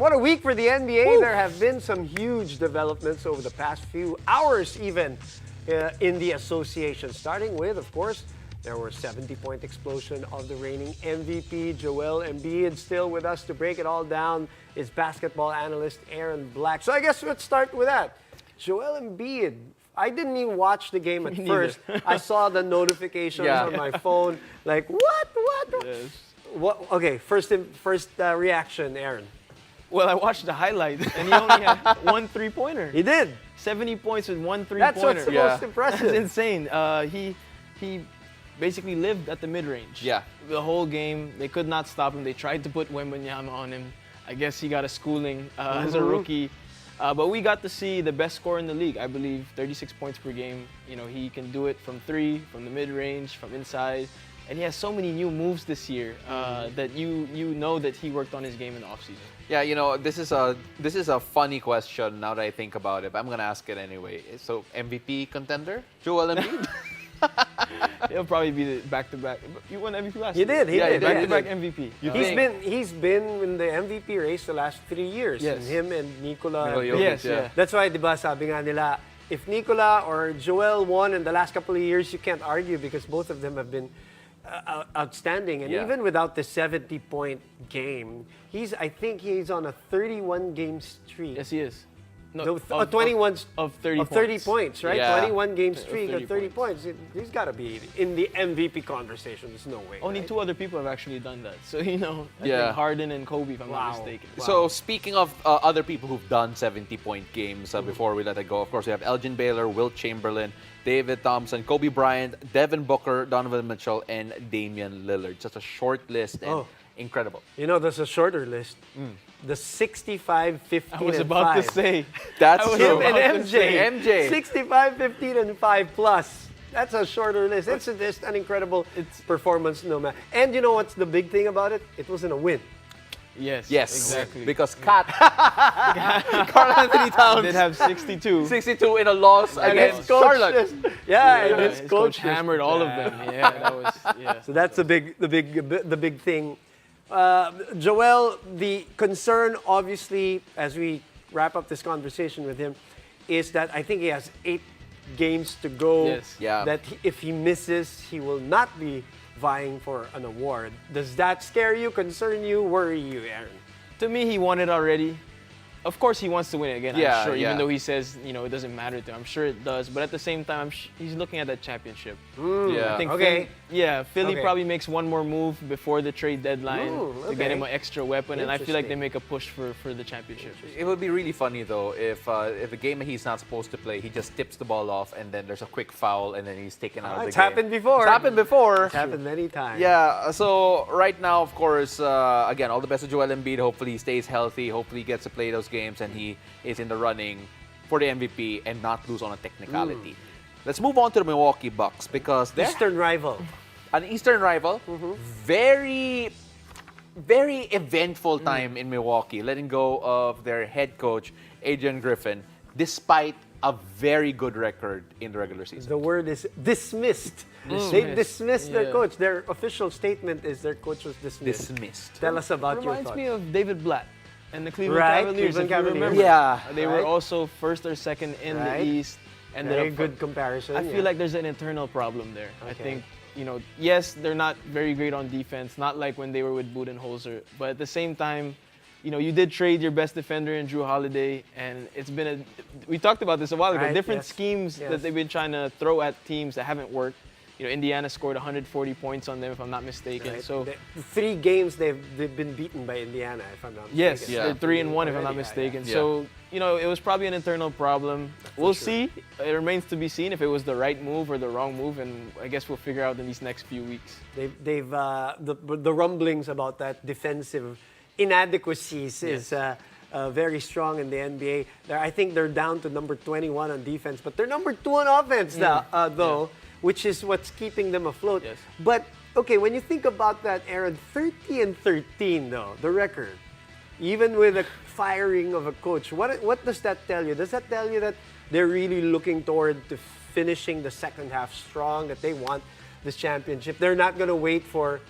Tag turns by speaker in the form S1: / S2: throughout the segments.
S1: what a week for the NBA. Woo. There have been some huge developments over the past few hours even in the association. Starting with, of course, there were 70-point explosion of the reigning MVP, Joel Embiid, still with us to break it all down, is basketball analyst Aaron Black. So I guess let's start with that. Joel Embiid, I didn't even watch the game at first. I saw the notifications on my phone. Like, what?
S2: Yes.
S1: What? Okay, first reaction, Aaron.
S2: Well, I watched the highlights, and he only had one three-pointer.
S1: He did.
S2: 70 points with one three-pointer.
S1: That's what's the most impressive.
S2: That's insane. He basically lived at the mid-range.
S3: Yeah.
S2: The whole game, they could not stop him. They tried to put Wembanyama on him. I guess he got a schooling as a rookie. But we got to see the best scorer in the league. I believe 36 points per game. You know, he can do it from three, from the mid-range, from inside. And he has so many new moves this year that you know that he worked on his game in the offseason.
S3: Yeah, you know, this is a funny question now that I think about it, but I'm going to ask it anyway. So, MVP contender? Joel Embiid?
S2: He'll probably be the back-to-back. You won MVP last
S1: year. He did.
S2: Back-to-back MVP.
S1: He's been in the MVP race the last 3 years.
S2: Yes.
S1: And him and Nikola.
S2: Yes.
S1: That's why, diba, sabi nga nila, if Nikola or Joel won in the last couple of years, you can't argue because both of them have been outstanding. And even without the 70-point game, I think he's on a 31-game streak.
S2: Yes, he is.
S1: No, 21
S2: of 30
S1: of 30 points, right?
S3: Yeah.
S1: 21 game streak of 30
S2: points.
S1: points. He's got to be in the MVP conversation. There's no way.
S2: Only
S1: right?
S2: 2 other people have actually done that. So, you know, I
S3: Yeah.
S2: think Harden and Kobe, if I'm not mistaken.
S1: Wow.
S3: So, speaking of other people who've done 70-point games before we let it go, of course, we have Elgin Baylor, Wilt Chamberlain, David Thompson, Kobe Bryant, Devin Booker, Donovan Mitchell, and Damian Lillard. Just a short list and incredible.
S1: You know, there's a shorter list. The 65, 15,
S2: I was
S1: and
S2: about
S1: 5.
S2: to say.
S3: That's
S1: Him
S3: true.
S1: and MJ.
S3: MJ.
S1: 65, 15, and 5 plus. That's a shorter list. It's just an incredible performance, no matter. And you know what's the big thing about it? It wasn't a win.
S2: Yes,
S3: exactly. Because Karl Anthony Towns
S2: did have 62.
S3: 62 in a loss against Charlotte.
S1: His
S2: His
S1: coach
S2: coach hammered all of them. Yeah, that was.
S1: So that's the big thing. Joel, the concern, obviously, as we wrap up this conversation with him, is that I think he has 8 games to go.
S2: Yes.
S3: Yeah.
S1: That if he misses, he will not be vying for an award. Does that scare you, concern you, worry you, Aaron?
S2: To me, he won it already. Of course, he wants to win it again.
S3: Yeah,
S2: I'm sure,
S3: yeah.
S2: even though he says, you know, it doesn't matter to him. I'm sure it does. But at the same time, he's looking at that championship.
S3: Yeah.
S2: I think
S1: Okay.
S2: Philly probably makes one more move before the trade deadline to get him an extra weapon, and I feel like they make a push for the championship.
S3: It would be really funny though if a game that he's not supposed to play, he just tips the ball off and then there's a quick foul and then he's taken out of the
S1: It's
S3: game.
S1: happened before.
S3: It's happened before.
S1: It's happened many times.
S3: Yeah, so right now, of course, again, all the best to Joel Embiid. Hopefully he stays healthy. Hopefully he gets to play those games and he is in the running for the MVP and not lose on a technicality. Let's move on to the Milwaukee Bucks because they're
S1: Eastern rival.
S3: an Eastern rival. Very eventful time in Milwaukee, letting go of their head coach, Adrian Griffin, despite a very good record in the regular season.
S1: The word is dismissed. They dismissed their coach. Their official statement is their coach was dismissed. Tell us about your
S2: Reminds
S1: thoughts.
S2: me of David Blatt and the Cleveland
S1: Right,
S2: Cavaliers.
S1: Cleveland
S2: if you
S1: Cavaliers.
S2: remember.
S3: Yeah.
S2: They were also first or second in the East. And
S1: Very
S2: they're
S1: good comparison.
S2: I feel like there's an internal problem there. I think, you know, yes, they're not very great on defense, not like when they were with Budenholzer, but at the same time, you know, you did trade your best defender in Drew Holiday, and it's been we talked about this a while ago, different schemes that they've been trying to throw at teams that haven't worked. You know, Indiana scored 140 points on them, if I'm not mistaken.
S1: Right.
S2: So
S1: the 3 games they've been beaten by Indiana, if I'm not mistaken.
S2: yes,
S3: Yeah.
S2: they're 3-1, if I'm not mistaken. So, you know, it was probably an internal problem. We'll see. It remains to be seen if it was the right move or the wrong move, and I guess we'll figure out in these next few weeks.
S1: The rumblings about that defensive inadequacies is very strong in the NBA. I think they're down to number 21 on defense, but they're number 2 on offense now, though. Which is what's keeping them afloat.
S2: Yes.
S1: But, okay, when you think about that, Aaron, 30-13, though, the record, even with a firing of a coach, what does that tell you? Does that tell you that they're really looking toward to finishing the second half strong, that they want this championship? They're not going to wait for,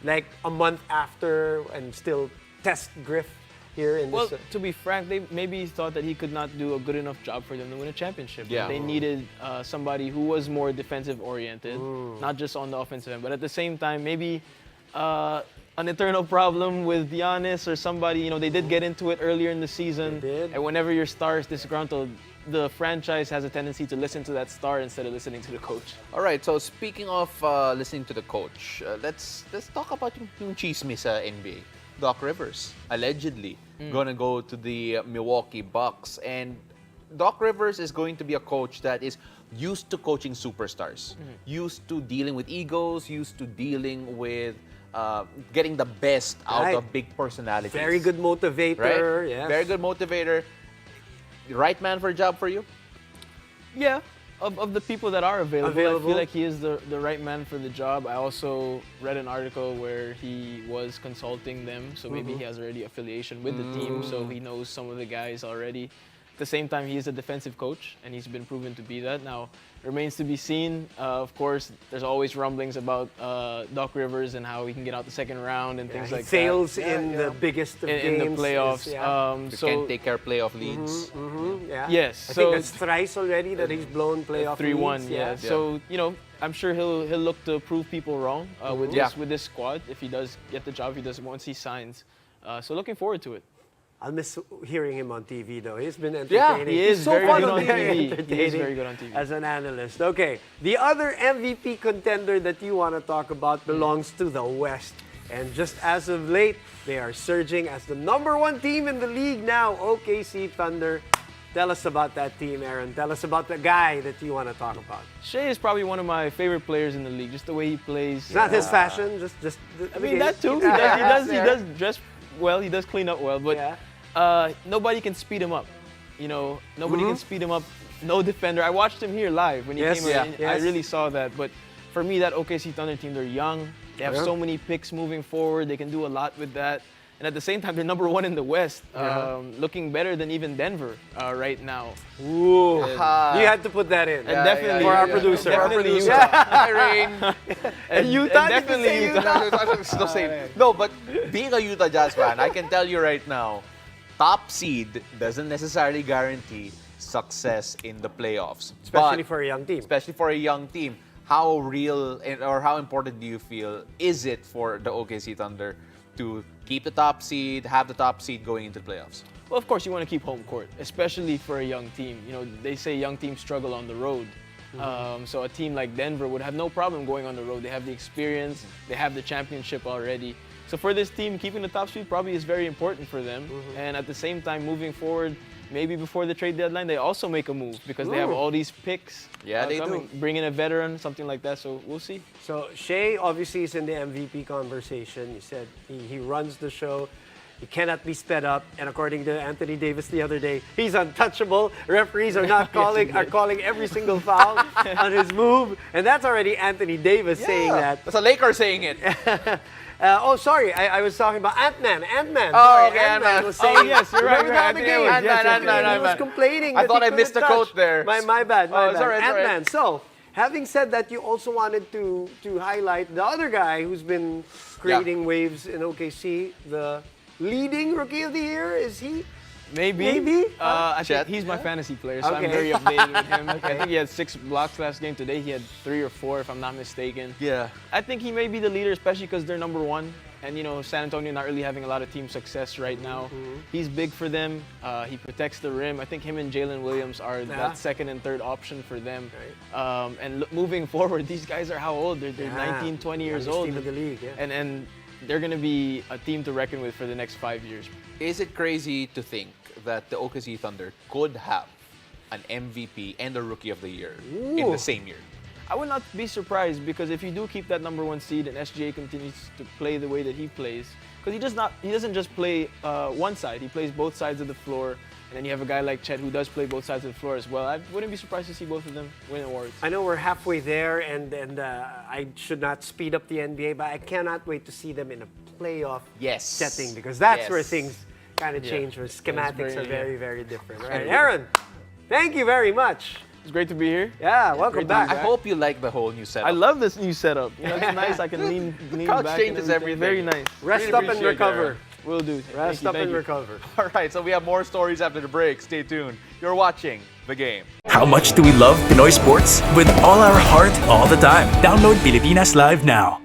S1: like, a month after and still test Griff here in
S2: Well,
S1: this.
S2: to be frank, they maybe thought that he could not do a good enough job for them to win a championship.
S3: Yeah.
S2: They needed somebody who was more defensive-oriented, not just on the offensive end. But at the same time, maybe an internal problem with Giannis or somebody. You know, they did get into it earlier in the season.
S1: They did.
S2: And whenever your star is disgruntled, the franchise has a tendency to listen to that star instead of listening to the coach.
S3: All right, so speaking of listening to the coach, let's talk about yung chismis sa NBA. Doc Rivers, allegedly, gonna go to the Milwaukee Bucks. And Doc Rivers is going to be a coach that is used to coaching superstars, used to dealing with egos, used to dealing with getting the best out
S1: Right.
S3: of big personalities.
S1: Very good motivator.
S3: Right?
S1: Yes.
S3: Very good motivator. Right man for a job for you?
S2: Yeah, of the people that are available, I
S1: Available.
S2: feel like he is the right man for the job. I also read an article where he was consulting them, so maybe he has already affiliation with the team, so he knows some of the guys already. At the same time, he is a defensive coach, and he's been proven to be that. Now, remains to be seen. Of course, there's always rumblings about Doc Rivers and how he can get out the second round and things
S1: he
S2: like
S1: fails
S2: that.
S1: in the biggest of
S2: in
S1: games.
S2: the playoffs.
S1: Is,
S3: You can't take care of playoff leads.
S1: yeah.
S2: Yes,
S1: I
S2: so-
S1: think that's thrice already that he's blown playoff
S2: 3-1,
S1: leads.
S2: yeah. So, you know, I'm sure he'll look to prove people wrong with
S3: Yeah.
S2: this squad if he does get the job. If he does once he signs. So looking forward to it.
S1: I'll miss hearing him on TV though. He's been
S3: Yeah,
S1: entertaining.
S2: he is
S1: He's so
S2: very
S1: fun
S2: good on
S1: there,
S2: TV. He is
S1: entertaining
S2: very good on TV.
S1: as an analyst. Okay, the other MVP contender that you want to talk about belongs to the West. And just as of late, they are surging as the #1 team in the league now, OKC Thunder. Tell us about that team, Aaron. Tell us about the guy that you want to talk about.
S2: Shea is probably one of my favorite players in the league, just the way he plays.
S1: It's not his fashion, just.
S2: I mean, that too. He does dress well. He does clean up well, but nobody can speed him up. You know, nobody can speed him up. No defender. I watched him here live when he
S1: Yes,
S2: came
S1: yeah.
S2: in.
S1: Yes.
S2: I really saw that. But for me, that OKC Thunder team, they're young. They have
S1: Yeah.
S2: so many picks moving forward. They can do a lot with that. And at the same time, they're #1 in the West, looking better than even Denver right now.
S1: Ooh. You had to put that in.
S2: And definitely
S1: For our producer.
S2: Definitely
S3: For
S2: Utah.
S3: Hi, Rain.
S2: And
S1: Utah, did you
S2: definitely
S1: say
S2: Utah.
S3: Still same. No, but being a Utah Jazz fan, I can tell you right now, top seed doesn't necessarily guarantee success in the playoffs.
S1: Especially
S3: But-
S1: for a young team.
S3: especially for a young team. How real or how important do you feel is it for the OKC Thunder to keep the top seed, have the top seed going into the playoffs?
S2: Well, of course, you want to keep home court, especially for a young team. You know, they say young teams struggle on the road. So a team like Denver would have no problem going on the road. They have the experience, they have the championship already. So for this team, keeping the top seed probably is very important for them. And at the same time, moving forward, maybe before the trade deadline, they also make a move because they have all these picks.
S3: Yeah, they
S2: coming. Bring in a veteran, something like that. So we'll see.
S1: So Shea obviously is in the MVP conversation. You said he runs the show. He cannot be sped up. And according to Anthony Davis the other day, he's untouchable. Referees are not calling every single foul on his move. And that's already Anthony Davis saying that.
S3: That's a Laker saying it.
S1: Sorry, I was talking about Ant-Man. Ant-Man.
S3: Oh,
S1: Sorry,
S3: okay,
S1: Ant-Man
S3: Ant-Man.
S1: was saying.
S2: Oh, yes, you're right,
S1: Remember
S2: you're right.
S1: the other
S2: Anthony
S1: game?
S2: Edwards, yes,
S3: Ant-Man,
S1: He was
S3: Ant-Man.
S1: complaining
S3: I
S1: that
S3: thought
S1: he
S3: I missed
S1: couldn't
S3: the quote
S1: touch.
S3: there.
S1: My bad.
S3: Oh, it's all right, it's all right.
S1: Ant-Man. So, having said that, you also wanted to highlight the other guy who's been creating waves in OKC, the leading rookie of the year. Is he?
S2: Maybe.
S1: Maybe?
S2: I
S3: Chet?
S2: think he's my fantasy player, so
S1: Okay.
S2: I'm very updated with him. I think he had 6 blocks last game. Today he had 3 or 4, if I'm not mistaken.
S3: Yeah.
S2: I think he may be the leader, especially because they're #1. And, you know, San Antonio not really having a lot of team success right now. He's big for them. He protects the rim. I think him and Jalen Williams are that second and third option for them. And moving forward, these guys are how old? They're 19, 20 years
S1: Youngest
S2: old.
S1: team in the league, yeah.
S2: And they're going to be a team to reckon with for the next 5 years.
S3: Is it crazy to think that the OKC Thunder could have an MVP and a Rookie of the Year in the same year?
S2: I would not be surprised because if you do keep that #1 seed and SGA continues to play the way that he plays, because he doesn't just play one side, he plays both sides of the floor, and then you have a guy like Chet who does play both sides of the floor as well. I wouldn't be surprised to see both of them win awards.
S1: I know we're halfway there, and I should not speed up the NBA, but I cannot wait to see them in a playoff
S3: Yes.
S1: setting because that's
S3: Yes.
S1: where things kind of change, where schematics
S2: very-
S1: are very, very different. Right, Aaron, thank you very much.
S2: It's great to be here.
S1: Yeah, welcome
S2: Great to be
S1: back.
S3: I hope you like the whole new setup.
S2: I love this new setup. You know, it's nice. I can lean
S3: couch
S2: back.
S3: changes
S2: and
S3: everything.
S2: Very nice.
S1: Rest
S3: Really
S1: up and
S3: appreciate
S1: recover.
S3: that.
S2: Will do.
S1: Rest up and recover.
S3: All right, so we have more stories after the break. Stay tuned. You're watching The Game.
S4: How much do we love Pinoy sports? With all our heart, all the time. Download Pilipinas Live now.